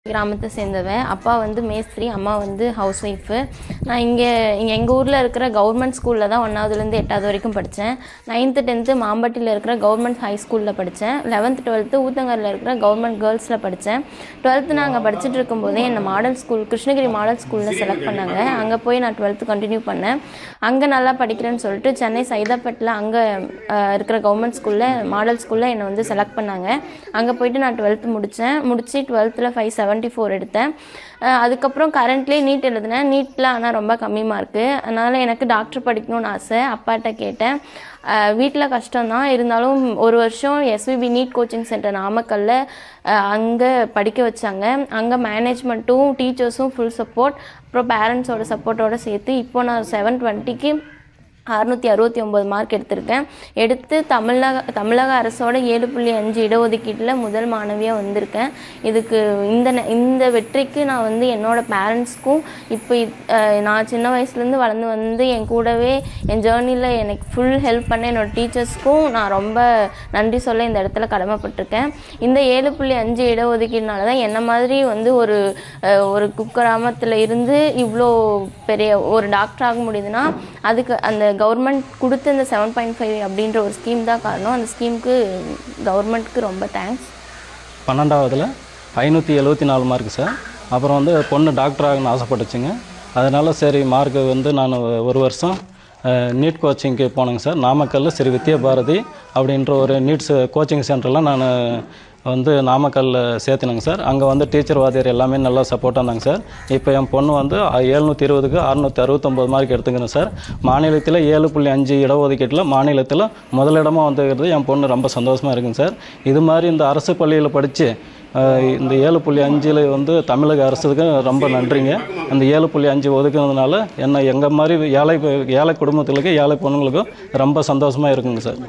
கிராமத்தை சேர்ந்தவன். அப்பா வந்து மேஸ்திரி, அம்மா வந்து ஹவுஸ் ஒய்ஃபு. நான் இங்கே எங்கள் ஊரில் இருக்கிற கவர்மெண்ட் ஸ்கூலில் தான் 1ஆவதுலேருந்து 8ஆவது வரைக்கும் படித்தேன். 9th 10th மாம்பட்டியில் இருக்கிற கவர்மெண்ட் ஹை ஸ்கூலில் படித்தேன். 11th 12th ஊத்தங்கரில் இருக்கிற கவர்மெண்ட் கேர்ள்ஸில் படித்தேன். 12th நான் அங்கே படிச்சுட்டு இருக்கும்போதே என்னை மாடல் ஸ்கூல் கிருஷ்ணகிரி மாடல் ஸ்கூலில் செலக்ட் பண்ணாங்க. அங்கே போய் நான் 12th கண்டினியூ பண்ணேன். அங்கே நல்லா படிக்கிறேன்னு சொல்லிட்டு சென்னை சைதாப்பேட்டில் அங்கே இருக்கிற கவர்மெண்ட் ஸ்கூலில் மாடல் ஸ்கூலில் என்னை வந்து செலக்ட் பண்ணாங்க. அங்கே போயிட்டு நான் 12th முடித்து 12th 574 எடுத்தேன். அதுக்கப்புறம் கரண்ட்லேயே நீட் எழுதினேன். நீட்டில் ஆனால் ரொம்ப கம்மி மார்க்கு. அதனால் எனக்கு டாக்டர் படிக்கணும்னு ஆசை. அப்பாட்ட கேட்டேன். வீட்டில் கஷ்டம்தான், இருந்தாலும் ஒரு வருஷம் எஸ்விபி நீட் கோச்சிங் சென்டர் நாமக்கல்ல அங்கே படிக்க வச்சாங்க. அங்கே மேனேஜ்மெண்ட்டும் டீச்சர்ஸும் ஃபுல் சப்போர்ட், அப்புறம் பேரண்ட்ஸோட சப்போர்ட்டோடு சேர்த்து இப்போ நான் 720க்கு 669 மார்க் எடுத்திருக்கேன். எடுத்து தமிழக அரசோட 7.5 இடஒதுக்கீட்டில் முதல் மாணவியாக வந்திருக்கேன். இதுக்கு இந்த வெற்றிக்கு நான் வந்து என்னோடய பேரண்ட்ஸ்க்கும் இப்போ நான் சின்ன வயசுலேருந்து வளர்ந்து வந்து என் கூடவே என் ஜேர்னியில் எனக்கு ஃபுல் ஹெல்ப் பண்ண என்னோடய டீச்சர்ஸ்க்கும் நான் ரொம்ப நன்றி சொல்ல இந்த இடத்துல கடமைப்பட்டிருக்கேன். இந்த 7.5 இடஒதுக்கீடுனால தான் என்ன மாதிரி வந்து ஒரு குக்கிராமத்தில் இருந்து இவ்வளோ பெரிய ஒரு டாக்டர் ஆக முடியுதுன்னா அதுக்கு அந்த கவர்மெண்ட் கொடுத்த இந்த 7.5 அப்படின்ற ஒரு ஸ்கீம் தான் காரணம். அந்த ஸ்கீமுக்கு கவர்மெண்ட்டுக்கு ரொம்ப தேங்க்ஸ். 12ஆவதுல 574 mark sir. அப்புறம் வந்து பொண்ணு டாக்டர் ஆகணும்னு ஆசைப்பட்டுச்சுங்க. அதனால் சரி மார்க்கு வந்து நான் ஒரு வருஷம் நீட் கோச்சிங்க்கு போனேங்க சார். நாமக்கல்லில் ஸ்ரீ வித்யா பாரதி அப்படின்ற ஒரு நீட்ஸ் கோச்சிங் சென்டரில் நான் வந்து நாமக்கல்லில் சேர்த்துனேங்க சார். அங்கே வந்து டீச்சர் வாத்தியார் எல்லாமே நல்லா சப்போர்ட்டாக இருந்தாங்க சார். இப்போ என் பொண்ணு வந்து 720க்கு 669 மார்க் எடுத்துக்கணும் சார். மாநிலத்தில் 7.5 இடஒதுக்கீட்டில் மாநிலத்தில் முதலிடமாக வந்துக்கிறது என் பொண்ணு ரொம்ப சந்தோஷமாக இருக்குங்க சார். இது மாதிரி இந்த அரசு பள்ளியில் படித்து இந்த 7.5 வந்து தமிழக அரசுக்கு ரொம்ப நன்றிங்க. அந்த 7.5 ஒதுக்குனதுனால என்ன எங்கள் மாதிரி ஏழை குடும்பத்துக்கு ஏழை பொண்ணுங்களுக்கும் ரொம்ப சந்தோஷமாக இருக்குங்க சார்.